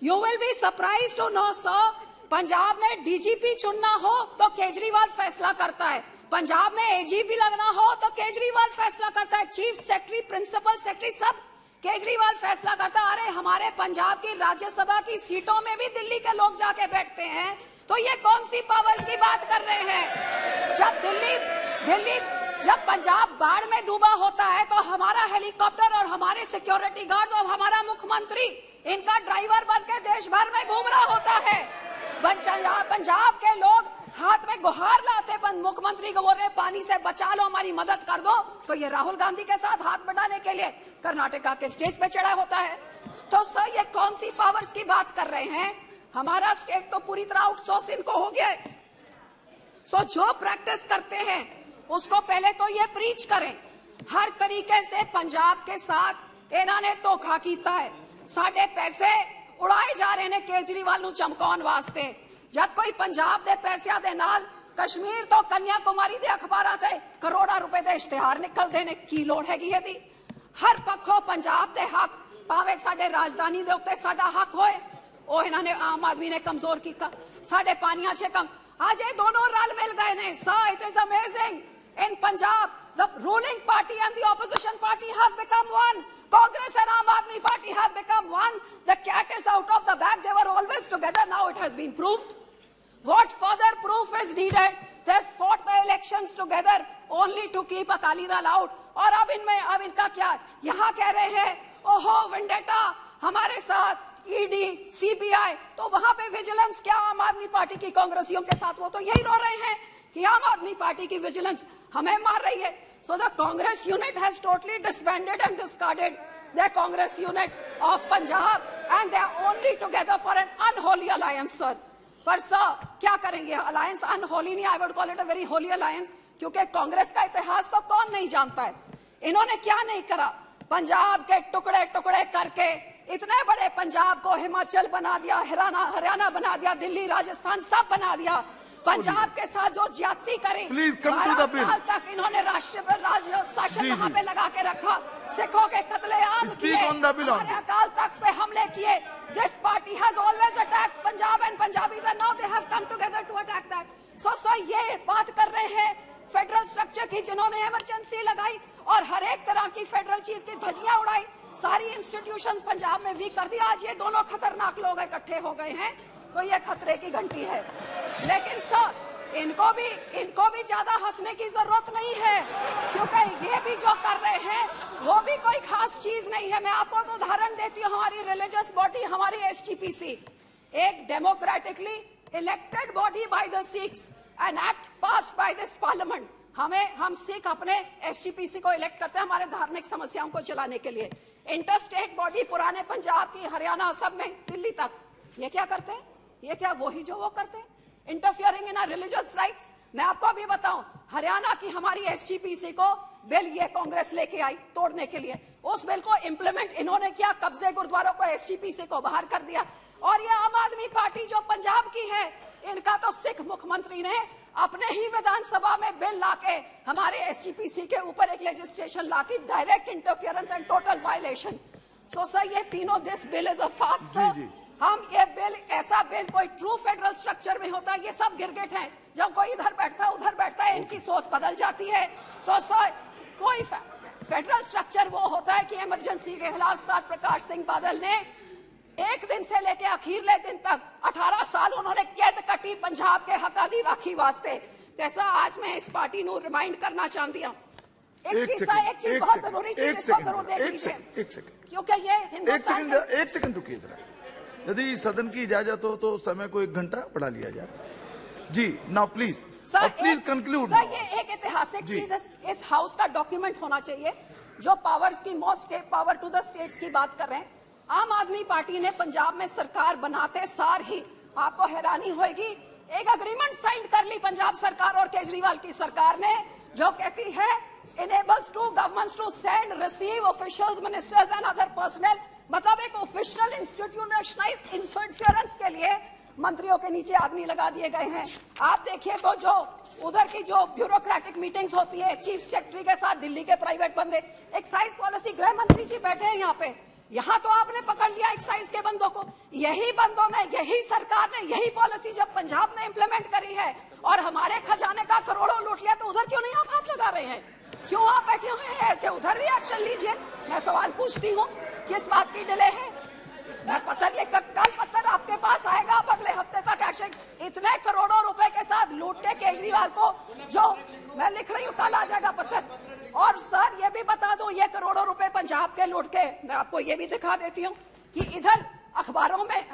You will be surprised to know, sir, Punjab में DGP चुनना हो तो केजरीवाल फैसला करता है, पंजाब में एजीपी लगना हो तो केजरीवाल फैसला करता है, चीफ सेक्रेटरी, प्रिंसिपल सेक्रेटरी सब केजरीवाल फैसला करता है। अरे हमारे पंजाब की राज्यसभा की सीटों में भी दिल्ली के लोग जाके बैठते हैं, तो ये कौन सी पावर की बात कर रहे हैं? जब पंजाब बाढ़ में डूबा होता है तो हमारा हेलीकॉप्टर और हमारे सिक्योरिटी गार्ड और हमारा मुख्यमंत्री इनका ड्राइवर बन के देश भर में घूम रहा होता है। पंजाब के लोग हाथ में गुहार लाते, मुख्यमंत्री को बोल रहे पानी से बचा लो, हमारी मदद कर दो, तो ये राहुल गांधी के साथ हाथ बढ़ाने के लिए कर्नाटका के स्टेज पे चढ़ा होता है। तो सर ये कौन सी पावर्स की बात कर रहे हैं? हमारा स्टेट तो पूरी तरह आउटसोर्स इनको हो गया है। सो जो प्रैक्टिस करते हैं उसको पहले तो ये प्रीच करें। हर तरीके से पंजाब के साथ इन्होंने धोखा किया है, साडे पैसे उड़ाए जा रहे हैं केजरीवाल नूं चमकाउण वास्ते। जब कोई पंजाब दे पैसों दे नाल कश्मीर तो कन्याकुमारी दे अखबारां ते करोड़ां रुपए दे इश्तिहार निकलदे ने, की लोड़ हैगी इहदी? हर पक्षों पंजाब दे हक, भावें साडे राजधानी दे उत्ते साडा हक होए, ਉਹ ਇਹਨਾਂ ने आम आदमी ने कमजोर किया, साडे पानियां च कम। आज ये दोनों रल मिल गए ने। So it is amazing in Punjab the ruling party and the opposition party have become one. Congress and Aam Aadmi Party have become one. The cat is out of the bag. They were always together. Now it has been proved. What further proof is needed? They fought the elections together only to keep Akali Dal out. और अब इनका क्या? यहाँ कह रहे हैं ओहो vendetta हमारे साथ, ईडी, सीबीआई, तो वहां पे विजिलेंस क्या आम आदमी पार्टी की कांग्रेसियों के साथ? वो तो यही रो रहे हैं कि आम आदमी पार्टी की विजिलेंस हमें मार रही है. So the Congress unit has totally disbanded and discarded their Congress unit of Punjab and they are only together for an unholy alliance, sir. पर सर क्या करेंगे? अलायंस अनहोली नहीं, I would call it a very holy alliance, क्योंकि कांग्रेस का इतिहास तो कौन नहीं जानता है. इन्होंने क्या नहीं करा? पंजाब के टुकड़े टुकड़े करके इतने बड़े पंजाब को हिमाचल बना दिया, हरियाणा बना दिया, दिल्ली, राजस्थान सब बना दिया. पंजाब के साथ जो ज्यादती करे, 12 साल तक इन्होंने राज शासन वहाँ पे लगा के रखा, सिखों के कत्लेआम किए, हमारे अकाल तख्त पे हमले किए. This party has always attacked Punjab and Punjabis and now they have come together to attack that. So ये बात कर रहे हैं फेडरल स्ट्रक्चर की, जिन्होंने इमरजेंसी लगाई और हर एक तरह की फेडरल चीज की धज्जियां उड़ाई, सारी इंस्टीट्यूशंस पंजाब में वीक कर दिया. आज ये दोनों खतरनाक लोग इकट्ठे हो गए हैं, तो ये खतरे की घंटी है. लेकिन सर इनको भी ज्यादा हंसने की जरूरत नहीं है, क्योंकि ये भी जो कर रहे हैं वो भी कोई खास चीज नहीं है. मैं आपको तो उदाहरण देती हूँ. हमारी रिलीजियस बॉडी, हमारी एसजीपीसी, एक democratically elected body by the Sikhs, an act pass by this parliament. हम सिख अपने एसजीपीसी को इलेक्ट करते हैं हमारे धार्मिक समस्याओं को चलाने के लिए. इंटरस्टेट बॉडी पुराने पंजाब की, हरियाणा, सब में, दिल्ली तक, ये क्या करते हैं? ये क्या वही जो वो करते हैं, interfering in our religious rights. मैं आपको अभी बताऊं, हरियाणा की हमारी एसजीपीसी को बिल ये कांग्रेस लेके आई तोड़ने के लिए. उस बिल को इंप्लीमेंट इन्होंने किया, कब्जे गुरुद्वारों को एसजीपीसी को बाहर कर दिया. और ये आम आदमी पार्टी जो पंजाब की है, इनका तो सिख मुख्यमंत्री ने अपने ही विधानसभा में बिल लाके हमारे एसजीपीसी के ऊपर एक लेजिस्लेशन लाके, direct interference and total violation. So sir ये तीनों, this bill is a fast sir. हम ये बिल, ऐसा बिल कोई ट्रू फेडरल स्ट्रक्चर में होता है, ये सब गिरगिट हैं. जब कोई इधर बैठता है उधर बैठता है, इनकी सोच बदल जाती है. तो सर कोई फेडरल स्ट्रक्चर वो होता है कि इमरजेंसी के खिलाफ सरदार प्रकाश सिंह बादल ने एक दिन से लेके अखीरले दिन तक 18 साल उन्होंने कैद कटी पंजाब के हकां दी राखी वास्ते. जैसा आज मैं इस पार्टी नू रिमाइंड करना चाहती हूँ. एक चीज बहुत जरूरी चीज इसको जरूर देख लीजिए, क्योंकि ये हिंदुस्तान. एक सेकंड रुकिए जरा, यदि सदन की इजाजत हो तो समय को 1 घंटा बढ़ा लिया जाए. जी नाउ प्लीज कंक्लूड. सर ये एक ऐतिहासिक चीज इस हाउस का डॉक्यूमेंट होना चाहिए, जो पावर्स की, most power to the states की बात कर रहे हैं. आम आदमी पार्टी ने पंजाब में सरकार बनाते सार ही, आपको हैरानी होगी, एक अग्रीमेंट साइन कर ली पंजाब सरकार और केजरीवाल की सरकार ने, जो कहती है enables two governments to send, receive officials, ministers and other personnel. मतलब एक ऑफिशियल इंस्टीट्यूशनलाइज्ड इंटरफेरेंस के लिए मंत्रियों के नीचे आदमी लगा दिए गए हैं. आप देखिए तो जो उधर की जो ब्यूरोक्रेटिक मीटिंग्स होती है चीफ सेक्रेटरी के साथ, दिल्ली के प्राइवेट बंदे, एक्साइज पॉलिसी, गृह मंत्री जी बैठे हैं यहाँ पे, यहाँ तो आपने पकड़ लिया एक्साइज के बंदों को। यही बंदों ने, यही सरकार ने, यही पॉलिसी जब पंजाब में इंप्लीमेंट करी है और हमारे खजाने का करोड़ों लूट लिया, तो उधर क्यों नहीं आप हाथ लगा रहे हैं? क्यों आप बैठे हुए हैं ऐसे? उधर भी एक्शन लीजिए। मैं सवाल पूछती हूँ, किस बात की डिले है? मैं कल पत्थर आपके पास आएगा, अब अगले हफ्ते तक एक्शन। इतने करोड़ों रुपए के साथ लूट के केजरीवाल को, जो मैं लिख रही हूँ, कल आ जाएगा पत्थर। और सर ये भी बता दो, ये करोड़ों रुपए पंजाब के लूट के, मैं आपको ये भी दिखा देती हूँ कि इधर अखबारों में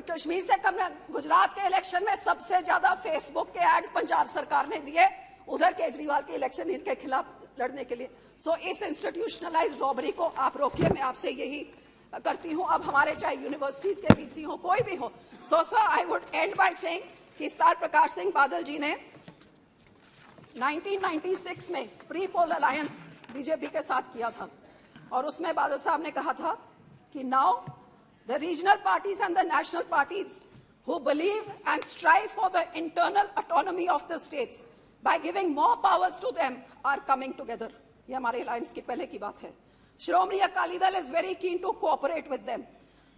कश्मीर से कम, गुजरात के इलेक्शन में सबसे ज्यादा फेसबुक के एड्स पंजाब सरकार ने दिए उधर केजरीवाल के इलेक्शन इनके खिलाफ लड़ने के लिए। सो इस इंस्टीट्यूशनलाइज्ड रॉबरी को आप रोकिए, मैं आपसे यही करती हूं। अब हमारे चाहे यूनिवर्सिटीज के वीसी हो, कोई भी हो। So sir I would and by saying कि सर प्रकाश सिंह बादल जी ने 1996 में प्री पोल अलायंस बीजेपी के साथ किया था और उसमें बादल साहब ने कहा था कि now the regional parties and the national parties who believe and strive for the internal autonomy of the states by giving more powers to them are coming together. ये हमारे अलायंस की पहले की बात है। Shiromani Akali Dal is very keen to cooperate with them.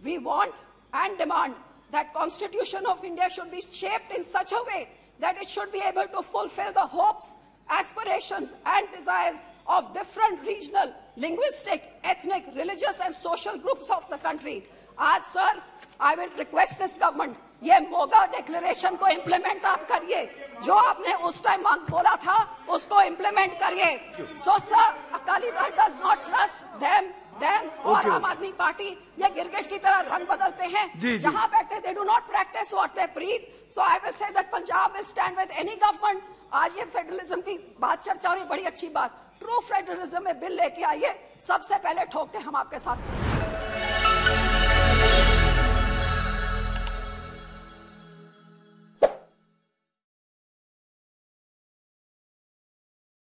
We want and demand that Constitution of India should be shaped in such a way that it should be able to fulfill the hopes, aspirations and desires of different regional, linguistic, ethnic, religious and social groups of the country. आज sir I will request this government, ये Moga declaration को implement आप करिए, जो आपने उस time बोला था उसको इम्प्लीमेंट करिए। So sir Akali Dal does not trust them और आम आदमी पार्टी ये गिरगिट की तरह रंग बदलते हैं, जहां बैठे they do not practice what they preach. So I will say that Punjab will stand with any government. आज ये फेडरलिज्म की बात चर्चा हो रही, बड़ी अच्छी बात। ट्रू फेडरलिज्म में बिल लेके आइए, सबसे पहले ठोक के हम आपके साथ।